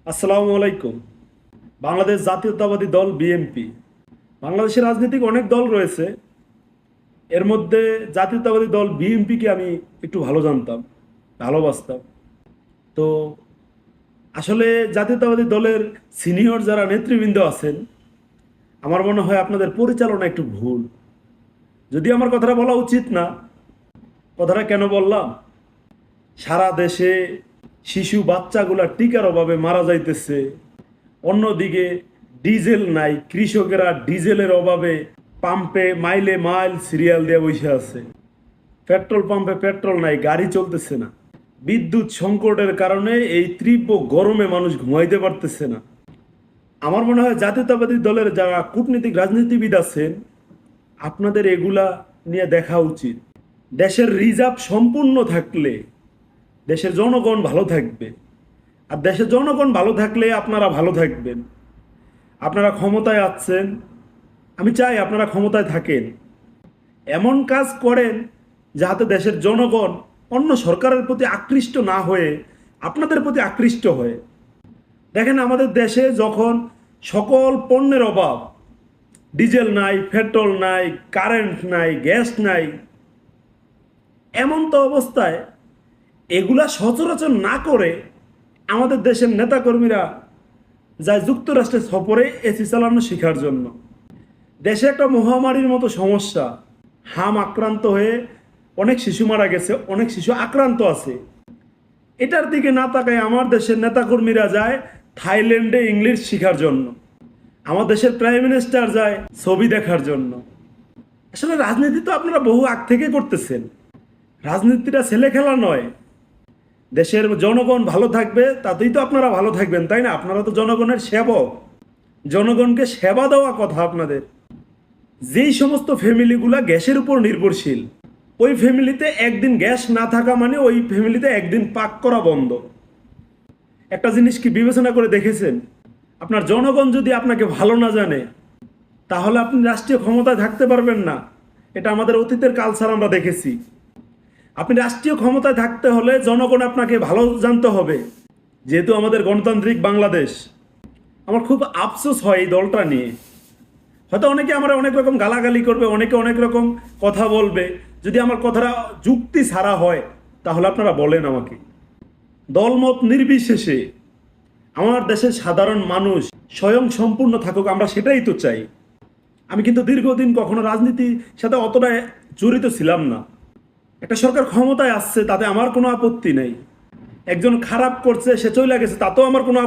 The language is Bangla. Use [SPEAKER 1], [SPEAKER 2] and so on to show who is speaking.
[SPEAKER 1] আসসালামু আলাইকুম। বাংলাদেশ জাতীয়তাবাদী দল বিএনপি। বাংলাদেশের রাজনৈতিক অনেক দল রয়েছে, এর মধ্যে জাতীয়তাবাদী দল বিএনপিকে আমি একটু ভালো জানতাম, ভালোবাসতাম। তো আসলে জাতীয়তাবাদী দলের সিনিয়র যারা নেতৃবৃন্দ আছেন, আমার মনে হয় আপনাদের পরিচালনা একটু ভুল। যদি আমার কথাটা বলা উচিত না, কথাটা কেন বললাম? সারা দেশে শিশু বাচ্চাগুলা টিকার অভাবে মারা যাইতেছে, অন্যদিকে ডিজেল নাই, কৃষকেরা ডিজেলের অভাবে পাম্পে মাইলে মাইল সিরিয়াল দিয়ে বসে আছে। পেট্রোল পাম্পে পেট্রোল নাই, গাড়ি চলতেছে না। বিদ্যুৎ সংকটের কারণে এই তীব্র গরমে মানুষ ঘুমাইতে পারতেছে না। আমার মনে হয় জাতীয়তাবাদী দলের যারা কূটনীতিক রাজনীতিবিদ আছেন, আপনাদের এগুলা নিয়ে দেখা উচিত। দেশের রিজার্ভ সম্পূর্ণ থাকলে দেশের জনগণ ভালো থাকবে, আর দেশের জনগণ ভালো থাকলে আপনারা ভালো থাকবেন। আপনারা ক্ষমতায় আছেন, আমি চাই আপনারা ক্ষমতায় থাকেন, এমন কাজ করেন যাতে দেশের জনগণ অন্য সরকারের প্রতি আকৃষ্ট না হয়ে আপনাদের প্রতি আকৃষ্ট হয়। দেখেন, আমাদের দেশে যখন সকল পণ্যের অভাব, ডিজেল নাই, পেট্রোল নাই, কারেন্ট নাই, গ্যাস নাই, এমন তো অবস্থায় এগুলা সচরাচর না করে আমাদের দেশের নেতাকর্মীরা যায় যুক্তরাষ্ট্রের সফরে এসি চালানো শেখার জন্য। দেশে একটা মহামারীর মতো সমস্যা, হাম আক্রান্ত হয়ে অনেক শিশু মারা গেছে, অনেক শিশু আক্রান্ত আছে। এটার দিকে না তাকায় আমার দেশের নেতাকর্মীরা যায় থাইল্যান্ডে ইংলিশ শেখার জন্য, আমার দেশের প্রাইম মিনিস্টার যায় ছবি দেখার জন্য। আসলে রাজনীতি তো আপনারা বহু আগ থেকে করতেছেন, রাজনীতিটা ছেলে খেলা নয়। দেশের জনগণ ভালো থাকবে, তাতেই তো আপনারা ভালো থাকবেন, তাই না? আপনারা তো জনগণের সেবক, জনগণকে সেবা দেওয়া কথা আপনাদের। যেই সমস্ত ফ্যামিলিগুলা গ্যাসের উপর নির্ভরশীল, ওই ফ্যামিলিতে একদিন গ্যাস না থাকা মানে ওই ফ্যামিলিতে একদিন পাক করা বন্ধ। একটা জিনিস কি বিবেচনা করে দেখেছেন? আপনার জনগণ যদি আপনাকে ভালো না জানে, তাহলে আপনি রাষ্ট্রীয় ক্ষমতায় থাকতে পারবেন না। এটা আমাদের অতীতের কালচার, আমরা দেখেছি। আপনি রাষ্ট্রীয় ক্ষমতায় থাকতে হলে জনগণ আপনাকে ভালো জানতে হবে। যেহেতু আমাদের গণতান্ত্রিক বাংলাদেশ, আমার খুব আফসোস হয় এই দলটা নিয়ে। হয়তো অনেকে আমার অনেক রকম গালাগালি করবে, অনেকে অনেক রকম কথা বলবে। যদি আমার কথাটা যুক্তি ছাড়া হয়, তাহলে আপনারা বলেন আমাকে। দলমত নির্বিশেষে আমার দেশের সাধারণ মানুষ স্বয়ং সম্পূর্ণ থাকুক, আমরা সেটাই তো চাই। আমি কিন্তু দীর্ঘদিন কখনো রাজনীতির সাথে অতটা জড়িত ছিলাম না। একটা সরকার ক্ষমতায় আসছে, তাতে আমার কোনো আপত্তি নেই। একজন খারাপ করছে, সে চলে গেছে, তাতেও আমার কোনো